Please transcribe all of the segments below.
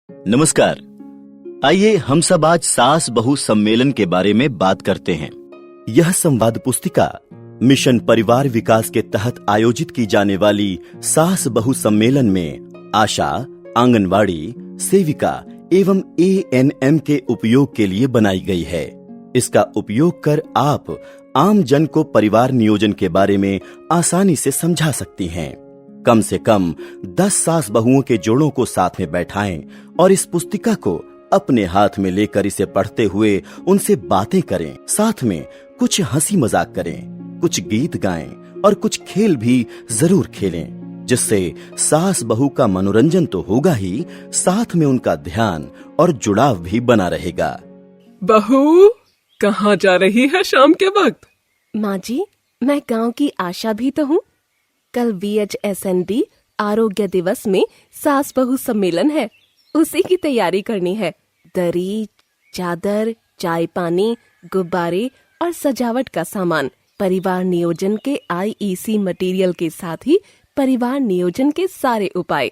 नमस्कार। आइए हम सब आज सास बहू सम्मेलन के बारे में बात करते हैं। यह संवाद पुस्तिका मिशन परिवार विकास के तहत आयोजित की जाने वाली सास बहू सम्मेलन में आशा, आंगनवाड़ी सेविका एवं ANM के उपयोग के लिए बनाई गई है। इसका उपयोग कर आप आम जन को परिवार नियोजन के बारे में आसानी से समझा सकती हैं। कम से कम 10 सास बहुओं के जोड़ों को साथ में बैठाएं और इस पुस्तिका को अपने हाथ में लेकर इसे पढ़ते हुए उनसे बातें करें। साथ में कुछ हंसी मजाक करें, कुछ गीत गाएं और कुछ खेल भी जरूर खेलें, जिससे सास बहू का मनोरंजन तो होगा ही, साथ में उनका ध्यान और जुड़ाव भी बना रहेगा। बहू, कहाँ जा रही है शाम के वक्त? माँ जी, मैं गांव की आशा भी तो हूँ। कल VHSND आरोग्य दिवस में सास बहू सम्मेलन है, उसी की तैयारी करनी है। दरी, चादर, चाय पानी, गुब्बारे और सजावट का सामान, परिवार नियोजन के IEC मटेरियल के साथ ही परिवार नियोजन के सारे उपाय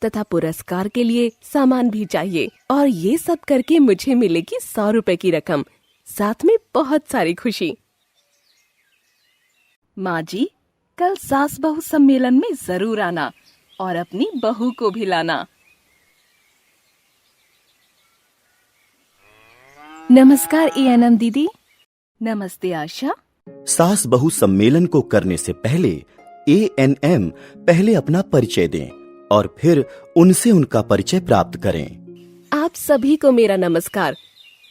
तथा पुरस्कार के लिए सामान भी चाहिए। और ये सब करके मुझे मिलेगी 100 रुपए की रकम, साथ में बहुत सारी खुशी। माँ जी, कल सास बहू सम्मेलन में जरूर आना और अपनी बहू को भी लाना। नमस्कार ANM दीदी। नमस्ते आशा। सास बहू सम्मेलन को करने से पहले ANM पहले अपना परिचय दें और फिर उनसे उनका परिचय प्राप्त करें। आप सभी को मेरा नमस्कार।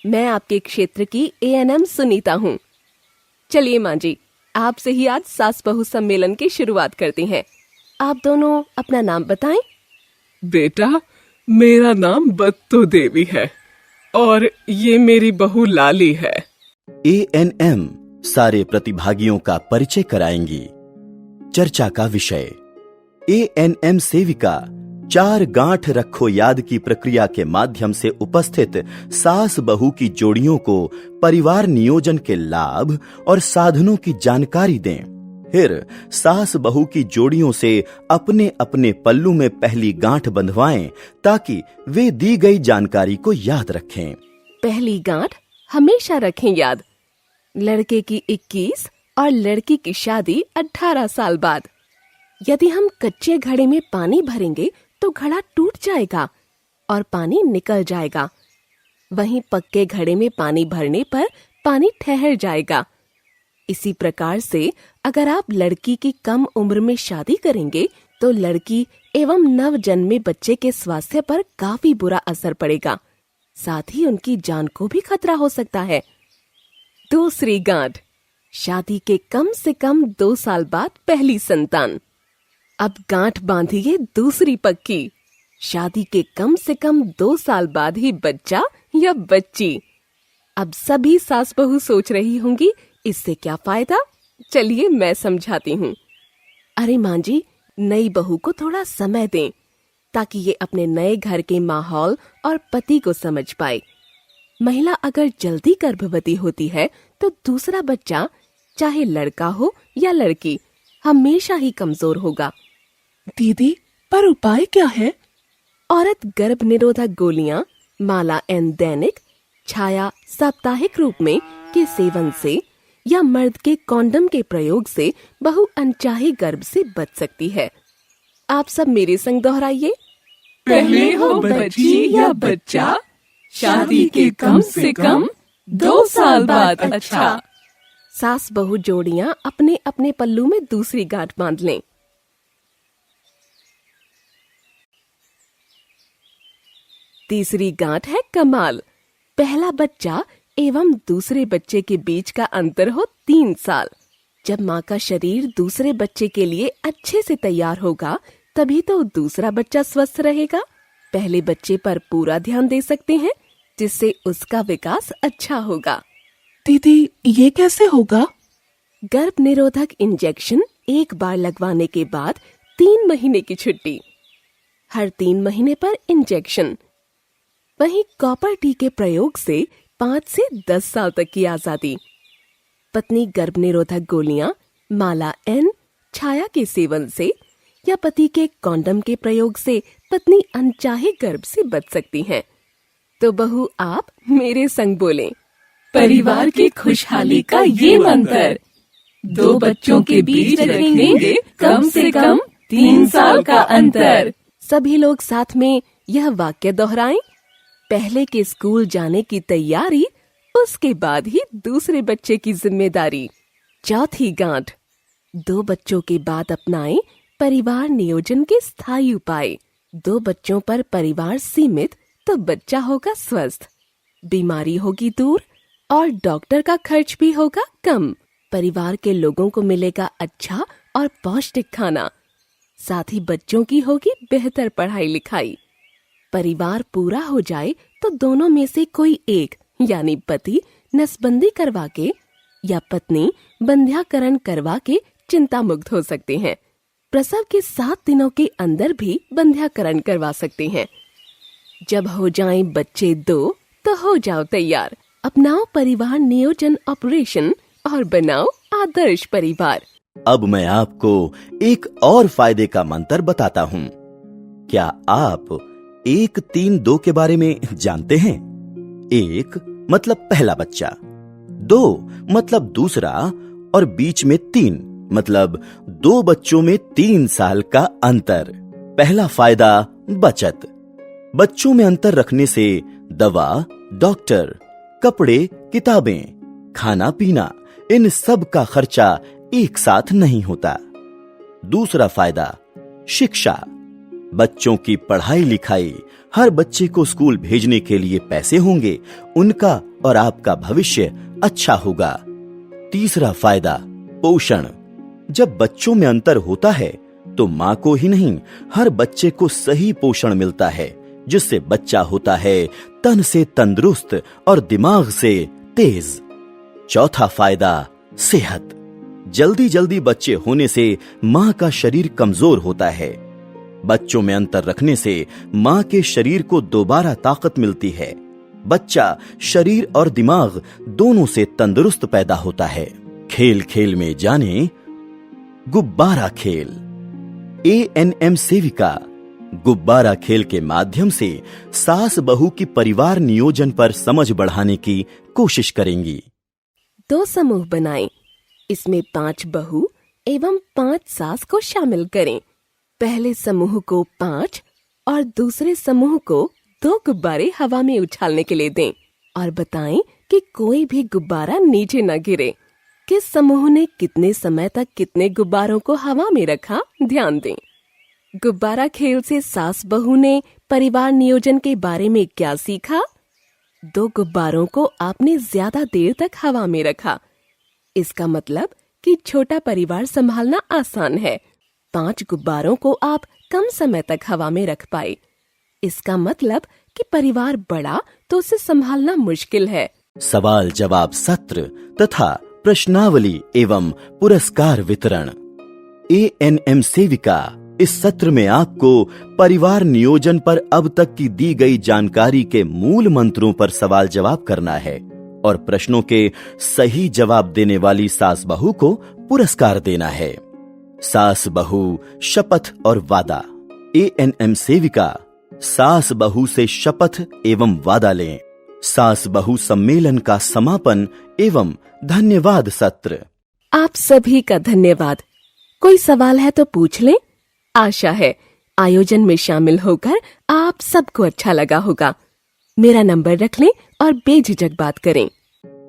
मैं आपके क्षेत्र की ANM सुनीता हूँ। चलिए माँ जी, आपसे ही आज सास बहू सम्मेलन की शुरुआत करते हैं। आप दोनों अपना नाम बताएं। बेटा, मेरा नाम बत्तो देवी है और ये मेरी बहू लाली है। ANM सारे प्रतिभागियों का परिचय कराएंगी। चर्चा का विषय ANM सेविका 4 गांठ रखो याद की प्रक्रिया के माध्यम से उपस्थित सास बहू की जोड़ियों को परिवार नियोजन के लाभ और साधनों की जानकारी दें। फिर सास बहू की जोड़ियों से अपने अपने पल्लू में पहली गांठ बंधवाएं ताकि वे दी गई जानकारी को याद रखें। पहली गांठ हमेशा रखें याद। लड़के की 21 और लड़की की शादी 18 साल बाद। यदि हम कच्चे घड़े में पानी भरेंगे तो घड़ा टूट जाएगा और पानी निकल जाएगा। वहीं पक्के घड़े में पानी भरने पर पानी ठहर जाएगा। इसी प्रकार से अगर आप लड़की की कम उम्र में शादी करेंगे तो लड़की एवं नवजन्मे बच्चे के स्वास्थ्य पर काफी बुरा असर पड़ेगा, साथ ही उनकी जान को भी खतरा हो सकता है। दूसरी गांठ, शादी के कम से कम 2 साल बाद पहली संतान। अब गांठ बांधिए दूसरी पक्की, शादी के कम से कम 2 साल बाद ही बच्चा या बच्ची। अब सभी सास बहू सोच रही होंगी, इससे क्या फायदा? चलिए मैं समझाती हूँ। अरे माँ जी, नई बहू को थोड़ा समय दें ताकि ये अपने नए घर के माहौल और पति को समझ पाए। महिला अगर जल्दी गर्भवती होती है तो दूसरा बच्चा, चाहे लड़का हो या लड़की, हमेशा ही कमजोर होगा। दीदी, पर उपाय क्या है? औरत गर्भ निरोधक गोलियां माला N दैनिक, छाया साप्ताहिक रूप में के सेवन से या मर्द के कॉन्डम के प्रयोग से बहू अनचाहे गर्भ से बच सकती है। आप सब मेरे संग दोहराइए। पहले हो बच्ची या बच्चा, शादी के कम से कम 2 साल बाद अच्छा। सास बहू जोड़ियां अपने अपने पल्लू में दूसरी गांठ बांध लें। तीसरी गांठ है कमाल। पहला बच्चा एवं दूसरे बच्चे के बीच का अंतर हो 3 साल। जब माँ का शरीर दूसरे बच्चे के लिए अच्छे से तैयार होगा तभी तो दूसरा बच्चा स्वस्थ रहेगा। पहले बच्चे पर पूरा ध्यान दे सकते हैं जिससे उसका विकास अच्छा होगा। दीदी, ये कैसे होगा? गर्भ निरोधक इंजेक्शन एक बार लगवाने के बाद 3 महीने की छुट्टी। हर 3 महीने पर इंजेक्शन। वहीं कॉपर टी के प्रयोग से 5 से 10 साल तक की आजादी। पत्नी गर्भ निरोधक गोलियां माला N, छाया के सेवन से या पति के कॉन्डम के प्रयोग से पत्नी अनचाहे गर्भ से बच सकती है। तो बहू आप मेरे संग बोलें, परिवार की खुशहाली का ये मंत्र, 2 बच्चों के बीच रखेंगे कम से कम 3 साल का अंतर। सभी लोग साथ में यह वाक्य दोहराएं। पहले के स्कूल जाने की तैयारी, उसके बाद ही दूसरे बच्चे की जिम्मेदारी। चौथी गांठ, 2 बच्चों के बाद अपनाएं परिवार नियोजन के स्थायी उपाय। 2 बच्चों पर परिवार सीमित तो बच्चा होगा स्वस्थ, बीमारी होगी दूर और डॉक्टर का खर्च भी होगा कम। परिवार के लोगों को मिलेगा अच्छा और पौष्टिक खाना, साथ ही बच्चों की होगी बेहतर पढ़ाई लिखाई। परिवार पूरा हो जाए तो दोनों में से कोई एक यानी पति नसबंदी करवा के या पत्नी बंध्याकरण करवा के चिंता मुक्त हो सकते हैं। प्रसव के 7 दिनों के अंदर भी बंध्याकरण करवा सकते हैं। जब हो जाएं बच्चे 2 तो हो जाओ तैयार। अपनाओ परिवार नियोजन ऑपरेशन और बनाओ आदर्श परिवार। अब मैं आपको एक और फायदे का मंत्र बताता हूँ। क्या आप 1, 3, 2 के बारे में जानते हैं? 1 मतलब पहला बच्चा, 2 मतलब दूसरा और बीच में 3 मतलब 2 बच्चों में 3 साल का अंतर। पहला फायदा बचत। बच्चों में अंतर रखने से दवा, डॉक्टर, कपड़े, किताबें, खाना पीना, इन सब का खर्चा एक साथ नहीं होता। दूसरा फायदा शिक्षा। बच्चों की पढ़ाई लिखाई, हर बच्चे को स्कूल भेजने के लिए पैसे होंगे, उनका और आपका भविष्य अच्छा होगा। तीसरा फायदा पोषण। जब बच्चों में अंतर होता है तो माँ को ही नहीं, हर बच्चे को सही पोषण मिलता है, जिससे बच्चा होता है तन से तंदुरुस्त और दिमाग से तेज। चौथा फायदा सेहत। जल्दी जल्दी बच्चे होने से माँ का शरीर कमजोर होता है। बच्चों में अंतर रखने से माँ के शरीर को दोबारा ताकत मिलती है। बच्चा शरीर और दिमाग दोनों से तंदुरुस्त पैदा होता है। खेल खेल में जाने गुब्बारा खेल। ANM सेविका गुब्बारा खेल के माध्यम से सास बहू की परिवार नियोजन पर समझ बढ़ाने की कोशिश करेंगी। 2 समूह बनाएं। इसमें 5 बहू एवं 5 सास को शामिल करें। पहले समूह को 5 और दूसरे समूह को 2 गुब्बारे हवा में उछालने के लिए दें और बताएं कि कोई भी गुब्बारा नीचे न गिरे। किस समूह ने कितने समय तक कितने गुब्बारों को हवा में रखा, ध्यान दें। गुब्बारा खेल से सास बहू ने परिवार नियोजन के बारे में क्या सीखा? 2 गुब्बारों को आपने ज्यादा देर तक हवा में रखा। इसका मतलब कि छोटा परिवार संभालना आसान है। 5 गुब्बारों को आप कम समय तक हवा में रख पाए। इसका मतलब कि परिवार बड़ा तो उसे संभालना मुश्किल है। सवाल जवाब सत्र तथा प्रश्नावली एवं पुरस्कार वितरण। ANM सेविका इस सत्र में आपको परिवार नियोजन पर अब तक की दी गई जानकारी के मूल मंत्रों पर सवाल जवाब करना है और प्रश्नों के सही जवाब देने वाली सास बहू को पुरस्कार देना है। सास बहू शपथ और वादा। ANM सेविका सास बहू से शपथ एवं वादा लें। सास बहू सम्मेलन का समापन एवं धन्यवाद सत्र। आप सभी का धन्यवाद। कोई सवाल है तो पूछ लें। आशा है आयोजन में शामिल होकर आप सबको अच्छा लगा होगा। मेरा नंबर रख लें और बेझिझक बात करें।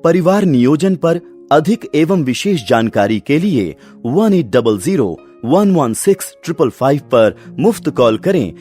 परिवार नियोजन पर अधिक एवं विशेष जानकारी के लिए 1800 116 555 पर मुफ्त कॉल करें